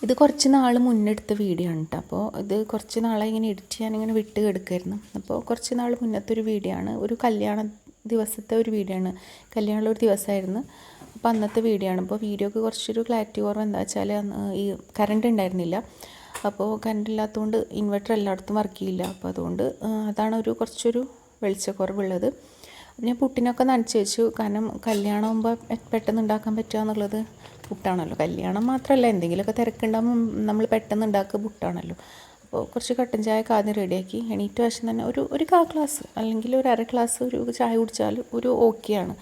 ഇത് കുറച്ച് നാൾ മുന്നെടുത്ത വീഡിയോ ആണ് കേട്ടോ. അപ്പോൾ ഇത് കുറച്ച് നാളെ ഇങ്ങനെ എഡിറ്റ് ചെയ്യാനിങ്ങനെ വിട്ട് കിടക്കുമായിരുന്നു. അപ്പോൾ കുറച്ച് നാൾ മുന്നത്തെ ഒരു വീഡിയോ ആണ്, ഒരു കല്യാണ ദിവസത്തെ ഒരു വീഡിയോ ആണ്. കല്യാണമുള്ള ഒരു ദിവസമായിരുന്നു. അപ്പോൾ അന്നത്തെ വീഡിയോ ആണ്. അപ്പോൾ വീഡിയോക്ക് കുറച്ചൊരു ക്ലാരിറ്റി കുറവ് എന്താ വെച്ചാൽ ഈ കറണ്ട് ഉണ്ടായിരുന്നില്ല. അപ്പോൾ കറണ്ട് ഇല്ലാത്തതുകൊണ്ട് ഇൻവെർട്ടർ എല്ലായിടത്തും വർക്ക് ചെയ്യില്ല. അപ്പോൾ അതുകൊണ്ട് അതാണ് കുറച്ചൊരു വെളിച്ചക്കുറവുള്ളത്. ഞാൻ പുട്ടിനൊക്കെ നനച്ച് വെച്ചു. കാരണം കല്യാണമാകുമ്പോൾ പെട്ടെന്ന് ഉണ്ടാക്കാൻ പറ്റുക എന്നുള്ളത് പുട്ടാണല്ലോ. കല്യാണം മാത്രമല്ല, എന്തെങ്കിലുമൊക്കെ തിരക്കുണ്ടാകുമ്പോൾ നമ്മൾ പെട്ടെന്ന് ഉണ്ടാക്കുക പുട്ടാണല്ലോ. അപ്പോൾ കുറച്ച് കട്ടൻ ചായയൊക്കെ ആദ്യം റെഡിയാക്കി എണീറ്റ് വശം തന്നെ ഒരു കാ ഗ്ലാസ് അല്ലെങ്കിൽ ഒരു അര ഗ്ലാസ് ഒരു ചായ കുടിച്ചാൽ ഒരു ഓക്കെയാണ്.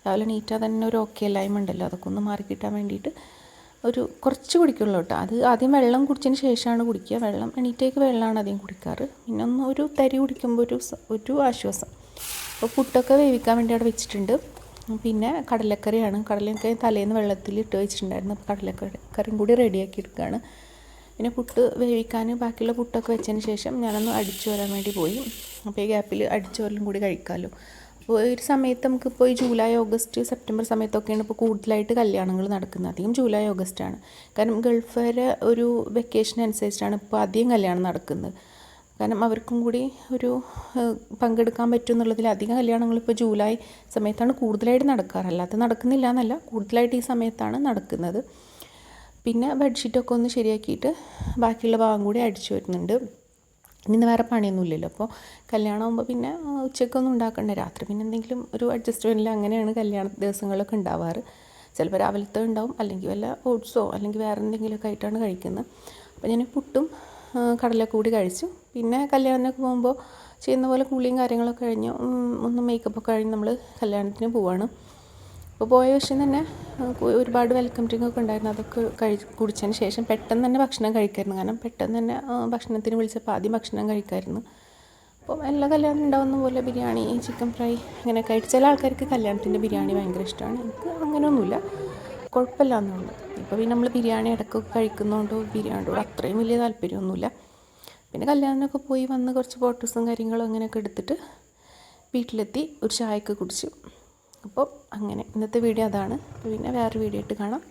രാവിലെ എണീറ്റാൽ തന്നെ ഒരു ഓക്കെ എല്ലായ്മ ഉണ്ടല്ലോ, അതൊക്കെ ഒന്ന് മാറിക്കിട്ടാൻ വേണ്ടിയിട്ട് കുറച്ച് കുടിക്കുള്ളൂ കേട്ടോ. അത് ആദ്യം വെള്ളം കുടിച്ചതിന് ശേഷമാണ് കുടിക്കുക. വെള്ളം എണീറ്റേക്ക് വെള്ളമാണ് ആദ്യം കുടിക്കാറ്. പിന്നെ ഒന്ന് ഒരു തരി കുടിക്കുമ്പോൾ ഒരു ആശ്വാസം. അപ്പോൾ പുട്ടൊക്കെ വേവിക്കാൻ വേണ്ടി അവിടെ വെച്ചിട്ടുണ്ട്. പിന്നെ കടലക്കറിയാണ്. കടലക്കറി തലേന്ന് വെള്ളത്തിൽ ഇട്ട് വെച്ചിട്ടുണ്ടായിരുന്നു. അപ്പോൾ കടലക്കറിയും കൂടി റെഡിയാക്കി എടുക്കുകയാണ്. പിന്നെ പുട്ട് വേവിക്കാൻ ബാക്കിയുള്ള പുട്ടൊക്കെ വെച്ചതിന് ശേഷം ഞാനൊന്ന് അടിച്ചു വരാൻ വേണ്ടി പോയി. അപ്പോൾ ഈ ഗ്യാപ്പിൽ അടിച്ചു വരലും കൂടി കഴിക്കാമല്ലോ. അപ്പോൾ ഒരു സമയത്ത് നമുക്കിപ്പോൾ ഈ ജൂലൈ ഓഗസ്റ്റ് സെപ്റ്റംബർ സമയത്തൊക്കെയാണ് ഇപ്പോൾ കൂടുതലായിട്ട് കല്യാണങ്ങൾ നടക്കുന്നത്. അധികം ജൂലൈ ഓഗസ്റ്റാണ്. കാരണം ഗൾഫുകാരെ ഒരു വെക്കേഷൻ അനുസരിച്ചാണ് ഇപ്പോൾ അധികം കല്യാണം നടക്കുന്നത്. കാരണം അവർക്കും കൂടി പങ്കെടുക്കാൻ പറ്റും എന്നുള്ളതിൽ അധികം കല്യാണങ്ങൾ ഇപ്പോൾ ജൂലൈ സമയത്താണ് കൂടുതലായിട്ട് നടക്കാറ്. അല്ലാതെ നടക്കുന്നില്ല എന്നല്ല, കൂടുതലായിട്ട് ഈ സമയത്താണ് നടക്കുന്നത്. പിന്നെ ബെഡ്ഷീറ്റൊക്കെ ഒന്ന് ശരിയാക്കിയിട്ട് ബാക്കിയുള്ള ഭാഗം കൂടി അടിച്ചു വരുന്നുണ്ട്. ഇന്ന് വേറെ പണിയൊന്നുമില്ലല്ലോ. അപ്പോൾ കല്യാണമാകുമ്പോൾ പിന്നെ ഉച്ചയ്ക്കൊന്നും ഉണ്ടാക്കണ്ടേ, രാത്രി പിന്നെ എന്തെങ്കിലും ഒരു അഡ്ജസ്റ്റ്മെൻറ്റിൽ അങ്ങനെയാണ് കല്യാണ ദിവസങ്ങളൊക്കെ ഉണ്ടാവാറ്. ചിലപ്പോൾ രാവിലത്തെ ഉണ്ടാവും, അല്ലെങ്കിൽ വല്ല ഓട്സോ അല്ലെങ്കിൽ വേറെ എന്തെങ്കിലുമൊക്കെ ആയിട്ടാണ് കഴിക്കുന്നത്. അപ്പോൾ ഞാൻ പുട്ടും കടലൊക്കെ കൂടി കഴിച്ചു. പിന്നെ കല്യാണത്തിനൊക്കെ പോകുമ്പോൾ ചെയ്യുന്ന പോലെ കുളിയും കാര്യങ്ങളൊക്കെ കഴിഞ്ഞ് ഒന്ന് മേക്കപ്പൊക്കെ കഴിഞ്ഞ് നമ്മൾ കല്യാണത്തിന് പോവാണ്. അപ്പോൾ പോയ വശം തന്നെ ഒരുപാട് വെൽക്കം ഡ്രിങ്ക് ഒക്കെ ഉണ്ടായിരുന്നു. അതൊക്കെ കുടിച്ചതിന് ശേഷം പെട്ടെന്ന് തന്നെ ഭക്ഷണം കഴിക്കായിരുന്നു. കാരണം പെട്ടെന്ന് തന്നെ ഭക്ഷണത്തിന് വിളിച്ചപ്പോൾ ആദ്യം ഭക്ഷണം കഴിക്കായിരുന്നു. അപ്പോൾ എല്ലാ കല്യാണം ഉണ്ടാകുന്ന പോലെ ബിരിയാണി, ചിക്കൻ ഫ്രൈ അങ്ങനെയൊക്കെ ആയിട്ട്. ചില ആൾക്കാർക്ക് കല്യാണത്തിൻ്റെ ബിരിയാണി ഭയങ്കര ഇഷ്ടമാണ്. എനിക്ക് അങ്ങനെയൊന്നുമില്ല, കുഴപ്പമില്ല എന്നുള്ളത്. ഇപ്പോൾ പിന്നെ നമ്മൾ ബിരിയാണി ഇടയ്ക്കൊക്കെ കഴിക്കുന്നതുകൊണ്ട് ബിരിയാണിയോട് അത്രയും വലിയ താല്പര്യമൊന്നുമില്ല. പിന്നെ കല്യാണത്തിനൊക്കെ പോയി വന്ന് കുറച്ച് ഫോട്ടോസും കാര്യങ്ങളും അങ്ങനെയൊക്കെ എടുത്തിട്ട് വീട്ടിലെത്തി ഒരു ചായയൊക്കെ കുടിച്ചു. അപ്പോൾ അങ്ങനെ ഇന്നത്തെ വീഡിയോ അതാണ്. പിന്നെ വേറെ വീഡിയോ ആയിട്ട് കാണാം.